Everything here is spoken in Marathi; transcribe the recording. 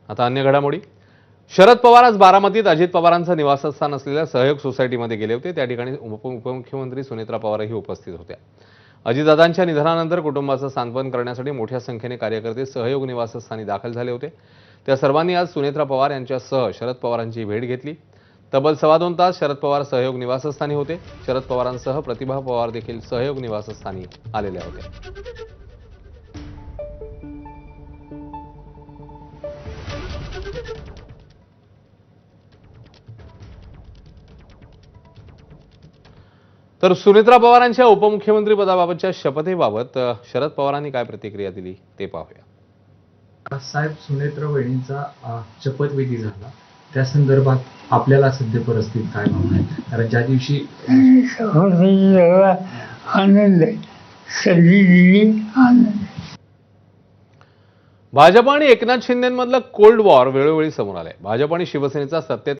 आता अन्य घडामोडी. शरद पवार आज बारामतीत अजित पवारांचं निवासस्थान असलेल्या सहयोग सोसायटीमध्ये गेले होते. त्या ठिकाणी उपमुख्यमंत्री सुनेत्रा पवारही उपस्थित होत्या. अजितदादांच्या निधनानंतर कुटुंबाचं सांत्वन करण्यासाठी मोठ्या संख्येने कार्यकर्ते सहयोग निवासस्थानी दाखल झाले होते. त्या सर्वांनी आज सुनेत्रा पवार यांच्यासह शरद पवारांची भेट घेतली. तब्बल 2.25 तास शरद पवार सहयोग निवासस्थानी होते. शरद पवारांसह प्रतिभा पवार देखील सहयोग निवासस्थानी आलेल्या होत्या. तर सुनेत्रा पवारांच्या उपमुख्यमंत्री पदाबाबतच्या शपथेबाबत शरद पवारांनी काय प्रतिक्रिया दिली ते पाहूया. साहेब, सुनेत्रा वहिनींचा शपथविधी झाला, त्या संदर्भात आपल्याला सध्या परिस्थिती काय भावना आहे? कारण ज्या दिवशी आनंद आहे, सगळी आनंद. भाजप आणि एकनाथ शिंदेमधलं कोल्ड वॉर वेळोवेळी समोर आलंय. भाजप आणि शिवसेनेचा सत्तेत